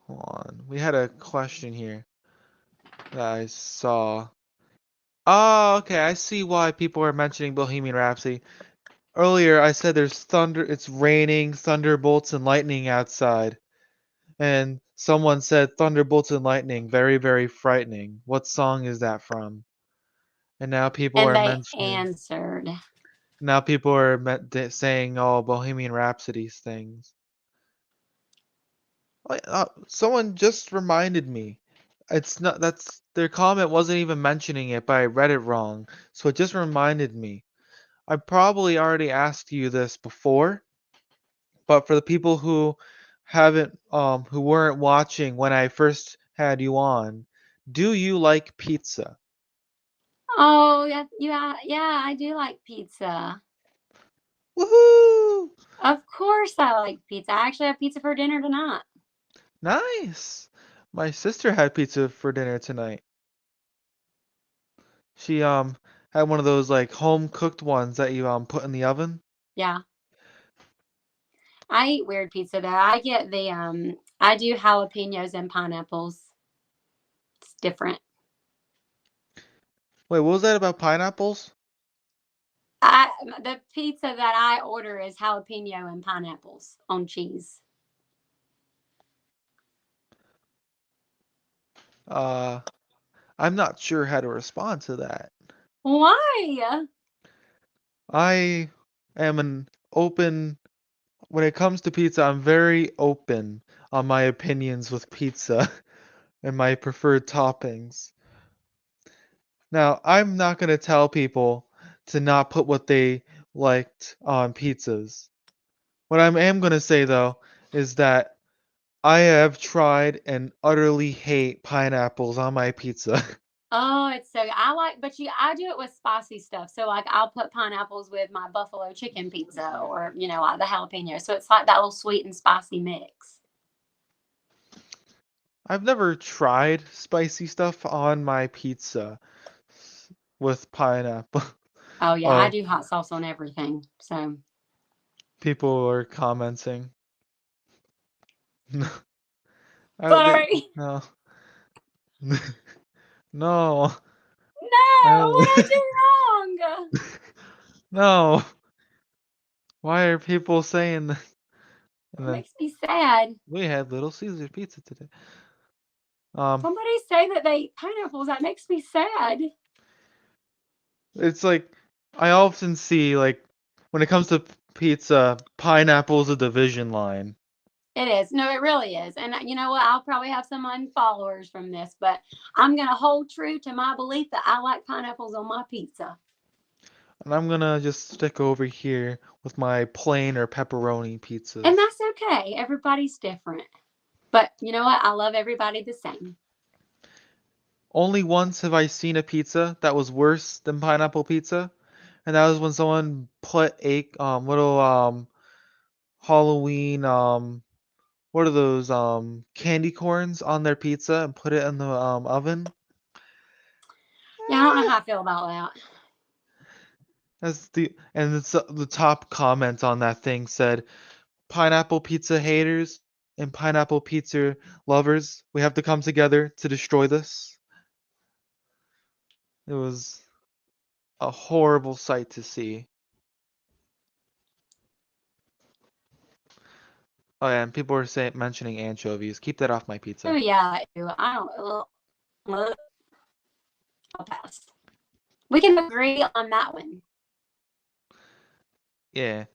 hold on. We had a question here that I saw. Oh, okay. I see why people are mentioning Bohemian Rhapsody. Earlier, I said there's thunder, it's raining, thunderbolts, and lightning outside. And someone said thunderbolts and lightning, very, very frightening. What song is that from? And now people and are they mentioning, answered. now people are saying, oh, Bohemian Rhapsody's things. Someone just reminded me. It's not, that's, their comment wasn't even mentioning it, but I read it wrong. So it just reminded me. I probably already asked you this before, but for the people who who weren't watching when I first had you on, do you like pizza? Oh, yeah, yeah, yeah, I do like pizza. Woohoo! Of course I like pizza. I actually have pizza for dinner tonight. Nice. My sister had pizza for dinner tonight. She had one of those like home cooked ones that you put in the oven. Yeah. I eat weird pizza though. I do jalapenos and pineapples. It's different. Wait, what was that about pineapples? I the pizza that I order is jalapeno and pineapples on cheese. Uh, I'm not sure how to respond to that. Why? I am an open when it comes to pizza, I'm very open on my opinions with pizza and my preferred toppings. Now, I'm not going to tell people to not put what they liked on pizzas. What I am going to say, though, is that I have tried and utterly hate pineapples on my pizza. Oh, it's so I like, but I do it with spicy stuff. So like I'll put pineapples with my buffalo chicken pizza, or like the jalapeno. So it's like that little sweet and spicy mix. I've never tried spicy stuff on my pizza with pineapple. Oh yeah, I Oh, do hot sauce on everything. So people are commenting. sorry. No. No. I No, don't, what I do wrong? no. Why are people saying that? And It then makes me sad. we had Little Caesar pizza today. Um, Somebody say that they eat pineapples. That makes me sad. it's like I often see like when it comes to pizza, pineapple's a division line. It is. No, it really is. And you know what? I'll probably have some unfollowers from this, but I'm going to hold true to my belief that I like pineapples on my pizza. And I'm gonna just stick over here with my plain or pepperoni And pizzas. that's okay. Everybody's different. But you know what? I love everybody the same. Only once have I seen a pizza that was worse than pineapple pizza, and that was when someone put a little Halloween what are those candy corns on their pizza and put it in the oven. Yeah, I don't know Eh, how I feel about that. That's the top comment on that thing said, "Pineapple pizza haters and pineapple pizza lovers, we have to come together to destroy this." It was a horrible sight to see. Oh yeah, and people were saying mentioning anchovies. Keep that off my Oh, pizza. yeah, I don't. I'll pass. We can agree on that one. Yeah,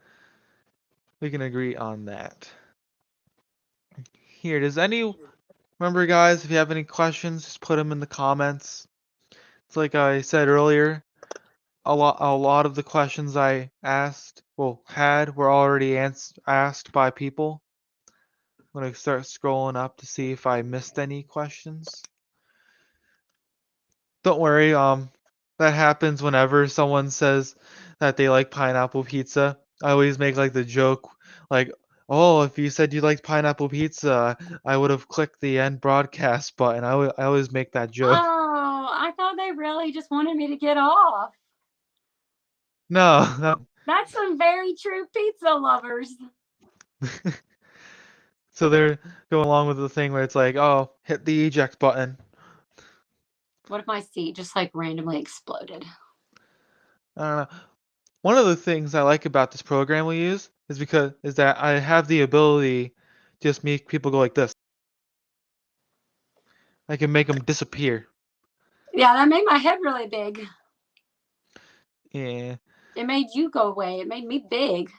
we can agree on that. Here, does any remember, guys? If you have any questions, just put them in the comments. It's like I said earlier. A lot of the questions I had were already asked by people. I'm gonna start scrolling up to see if I missed any questions. Don't worry, that happens whenever someone says that they like pineapple pizza. I always make like the joke, like, oh, if you said you liked pineapple pizza, I would have clicked the end broadcast button. I always make that joke. Oh, I thought they really just wanted me to get off. No, no. That's some very true pizza lovers. So they're going along with the thing where it's like, oh, hit the eject button. What if my seat just like randomly exploded? I don't know. One of the things I like about this program we use is that I have the ability to just make people go like this. I can make them disappear. Yeah, that made my head really big. Yeah. It made you go away. It made me big.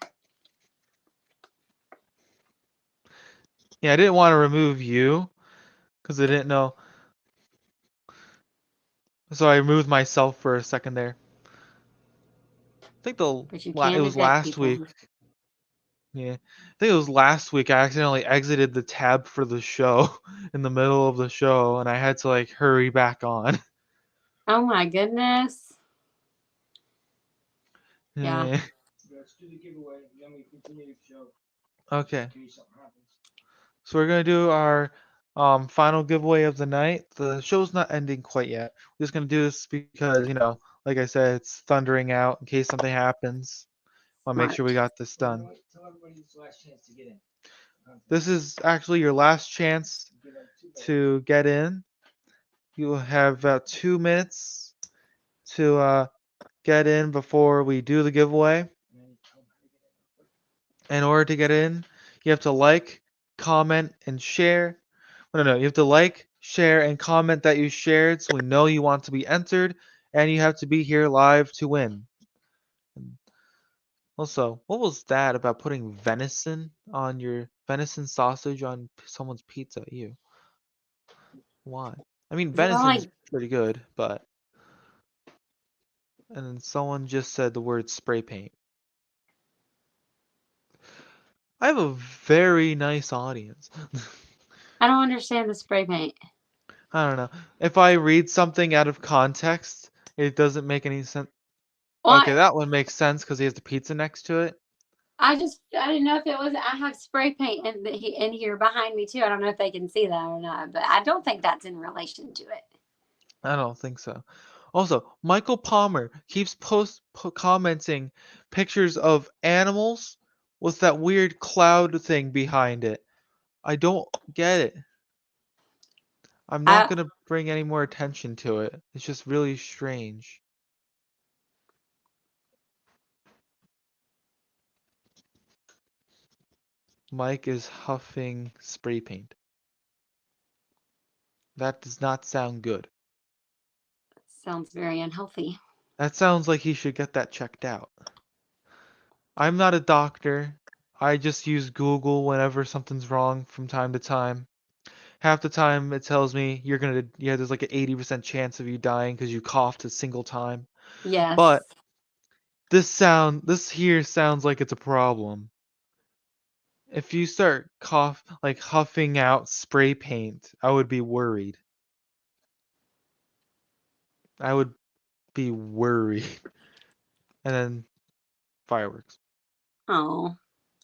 Yeah, I didn't want to remove you because I didn't know. So I removed myself for a second there. I think But you it can't was eject last people. week. Yeah. I think it was last week I accidentally exited the tab for the show in the middle of the show and I had to like hurry back on. Oh my goodness. Yeah. Yeah. Okay. So we're gonna do our final giveaway of the night. The show's not ending quite yet. We're just gonna do this because, like I said, it's thundering out in case something happens. Wanna make sure we Smart. got this done. This is actually your last chance to get in. You have about 2 minutes to get in before we do the giveaway. In order to get in, you have to like, comment, and share. No, you have to like, share, and comment that you shared so we know you want to be entered, and you have to be here live to win. Also, what was that about putting venison sausage on someone's pizza? Ew. Why? I mean, Is it venison is like pretty good, but. And then someone just said the word spray paint. I have a very nice audience. I don't understand the spray paint. I don't know. If I read something out of context, it doesn't make any sense. Well, Okay, that one makes sense because he has the pizza next to it. I didn't know if it was. I have spray paint in here behind me too. I don't know if they can see that or not, but I don't think that's in relation to it. I don't think so. Also, Michael Palmer keeps commenting pictures of animals with that weird cloud thing behind it. I don't get it. I'm not I gonna bring any more attention to it. It's just really strange. Mike is huffing spray paint. That does not sound good. sounds very unhealthy. That sounds like he should get that checked out. I'm not a doctor. I just use Google whenever something's wrong from time to time. Half the time it tells me there's like an 80% chance of you dying because you coughed a single time. But Yes. this here sounds like it's a problem. If you start huffing out spray paint, I would be worried. I would be worried. And then fireworks. Oh,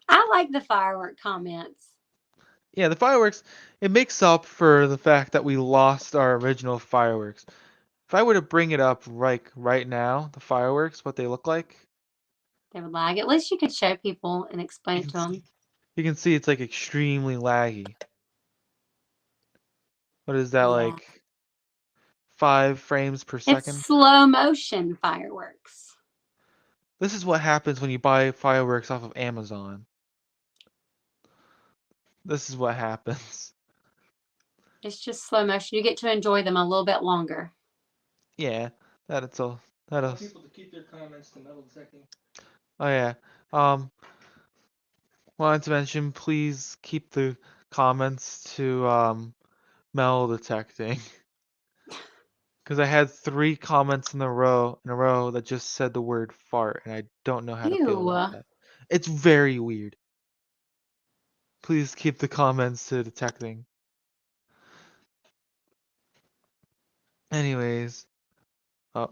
I like the firework comments. Yeah, the fireworks, it makes up for the fact that we lost our original fireworks. If I were to bring it up right now, the fireworks, what they look like, They would lag. At least you could show people and explain you it can to them. see you can see it's like extremely laggy. What is that Yeah. like 5 frames per It's second? slow motion fireworks. This is what happens when you buy fireworks off of Amazon. This is what happens. It's just slow motion. You get to enjoy them a little bit longer. Yeah, that it's all that Tell is. people to keep their comments to metal detecting. Oh yeah. Um, wanted to mention, please keep the comments to metal detecting. Because I had 3 comments in a row that just said the word fart, and I don't know how to feel about Ew. that. It's very weird. Please keep the comments to detecting. Anyways, oh,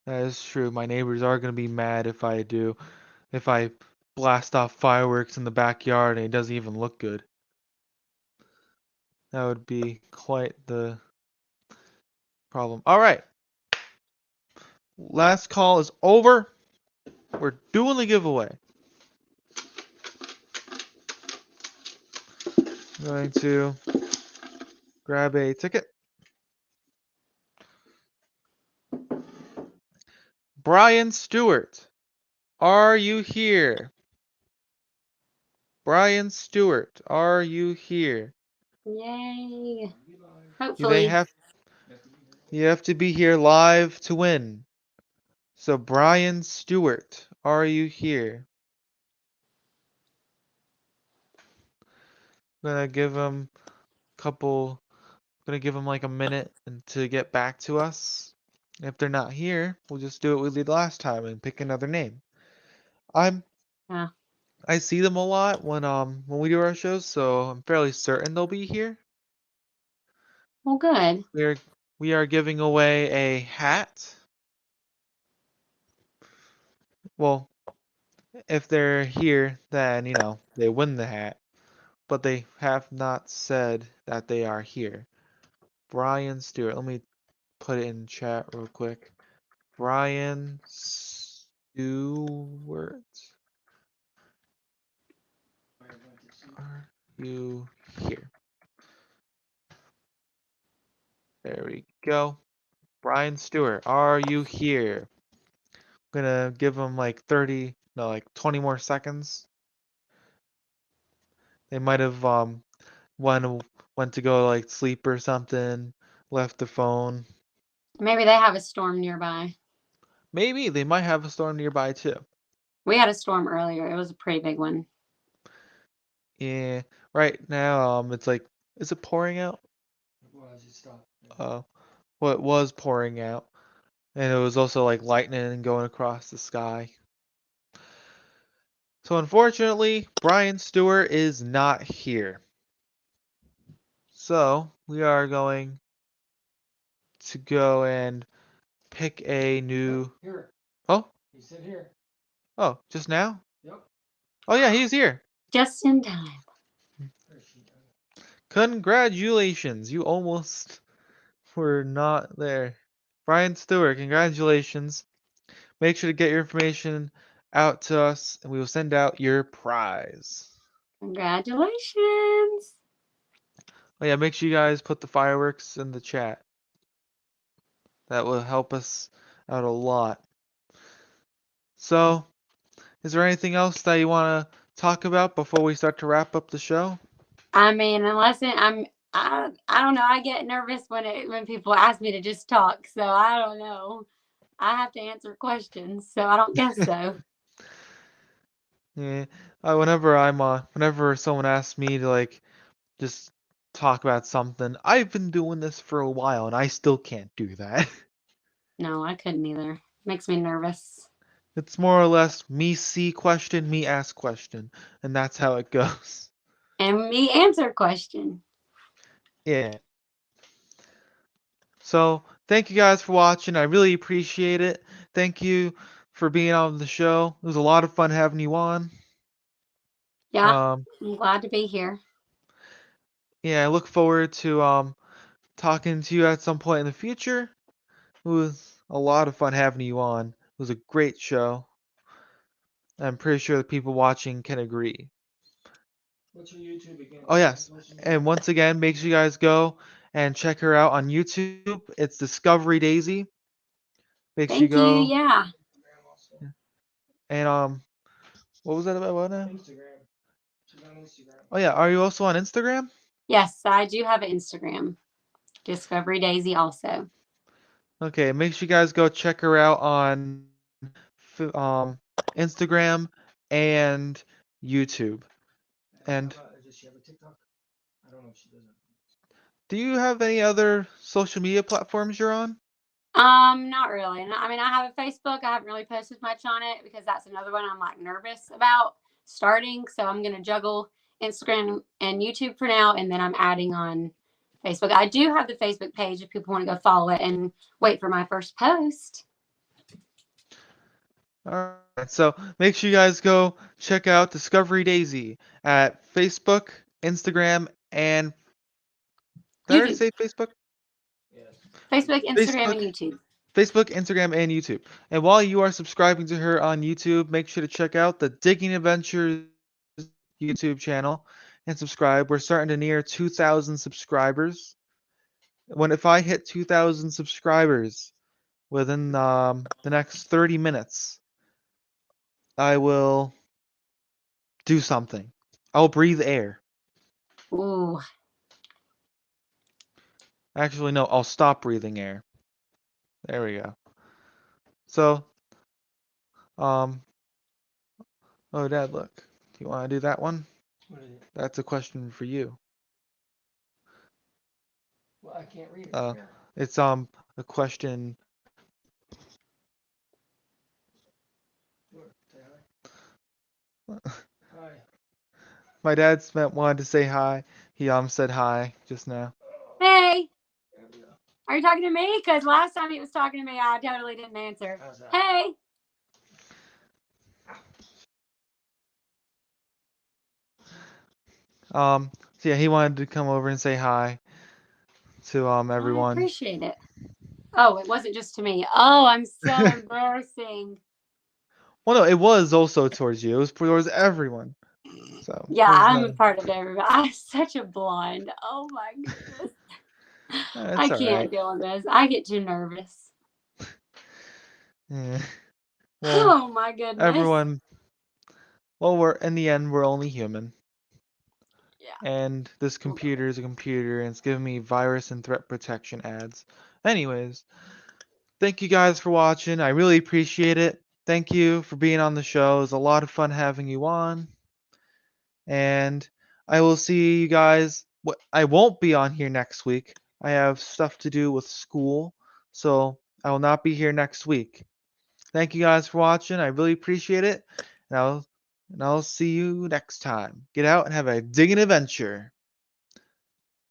that is true. My neighbors are gonna be mad if I blast off fireworks in the backyard and it doesn't even look good. That would be quite the problem. All right, last call is over. We're doing the giveaway. I'm going to grab a ticket. Brian Stewart, are you here? Brian Stewart, are you here? Yay. They Hopefully. have you have to be here live to win. So Brian Stewart, are you here? Gonna give him couple gonna give him like a minute and to get back to us. If they're not here, we'll just do what we did last time and pick another name. I'm Yeah. I see them a lot when we do our shows, so I'm fairly certain they'll be here. Well, good. We're we are giving away a hat. Well, if they're here, then they win the hat. But they have not said that they are here. Brian Stewart. Let me put it in chat real quick. Brian Stewart. Are you here? There we go. Brian Stewart, are you here? I'm gonna give him like 30, no, like 20 more seconds. They might have went went to go like sleep or something, left the phone. Maybe they have a storm nearby. Maybe they might have a storm nearby too. We had a storm earlier. It was a pretty big one. Yeah, right now it's like, is it pouring out? Well, as you stop. Uh, well, it was pouring out, and it was also like lightning going across the sky. So unfortunately, Brian Stewart is not here. So we are going to go and pick a new. Here. Oh, He said here. oh, just now? Yep. Oh yeah, he's here. Just in time. Congratulations, you almost were not there. Brian Stewart, congratulations. Make sure to get your information out to us, and we will send out your prize. Congratulations. Oh yeah, make sure you guys put the fireworks in the chat. That will help us out a lot. So, is there anything else that you want to talk about before we start to wrap up the show? I mean, I don't know. I get nervous when people ask me to just talk. So I don't know. I have to answer questions. So I don't guess so. Yeah. Whenever someone asks me to like just talk about something, I've been doing this for a while and I still can't do that. No, I couldn't either. Makes me nervous. It's more or less me see question, me ask question, and that's how it goes. And me answer question. Yeah. So thank you guys for watching. I really appreciate it. Thank you for being on the show. It was a lot of fun having you on. Yeah, Um, I'm glad to be here. yeah, I look forward to talking to you at some point in the future. It was a lot of fun having you on. It was a great show. I'm pretty sure the people watching can agree. What's your YouTube again? Oh So I can yes, post some and stuff. once again, make sure you guys go and check her out on YouTube. It's Discovery Daisy. Make sure you Thank you. go Yeah. Instagram also. and what was that about what now? Instagram. She's on Instagram. Oh yeah, are you also on Instagram? Yes, I do have an Instagram. Discovery Daisy also. Okay, make sure you guys go check her out on Instagram and YouTube. How And about, does she have a TikTok? I don't know if she does that. do you have any other social media platforms you're on? Not really. I mean, I have a Facebook. I haven't really posted much on it because that's another one I'm like nervous about starting. So I'm gonna juggle Instagram and YouTube for now, and then I'm adding on Facebook. I do have the Facebook page if people want to go follow it and wait for my first post. Alright, so make sure you guys go check out Discovery Daisy at Facebook, Instagram, and did I already YouTube, say Facebook? Yes. Facebook, Instagram, and Facebook, YouTube. Facebook, Instagram, and YouTube. And while you are subscribing to her on YouTube, make sure to check out the Digging Adventures YouTube channel and subscribe. We're starting to near 2,000 subscribers. If I hit 2,000 subscribers within the next 30 minutes, I will do something. I'll breathe air. Ooh, Actually, no, I'll stop breathing air. There we go. So, um, oh, Dad, look. Do you want to do that one? What is it? That's a question for you. Well, I can't read it. Uh, Yeah. it's a question. Sure. Say hi. Hi. My dad wanted to say hi. He said hi just now. hey, There we go. are you talking to me? Because last time he was talking to me, I totally didn't answer. How's that? Hey. So yeah, he wanted to come over and say hi to I everyone. appreciate it. Oh, it wasn't just to me. Oh, I'm so embarrassing. Well, no, it was also towards you. It was towards everyone. So Yeah, there's I'm a no. part of everybody. I'm such a blonde. Oh my goodness. It's I all right. can't deal with this. I get too nervous. Yeah. Well, Oh my goodness. everyone. Well, we're in the end, we're only human. Yeah. And this computer is a computer, and it's giving me virus and threat protection ads. Anyways, thank you guys for watching. I really appreciate it. Thank you for being on the show. It was a lot of fun having you on. And I will see you guys. I won't be on here next week. I have stuff to do with school, so I will not be here next week. Thank you guys for watching. I really appreciate it. And I'll see you next time. Get out and have a digging adventure.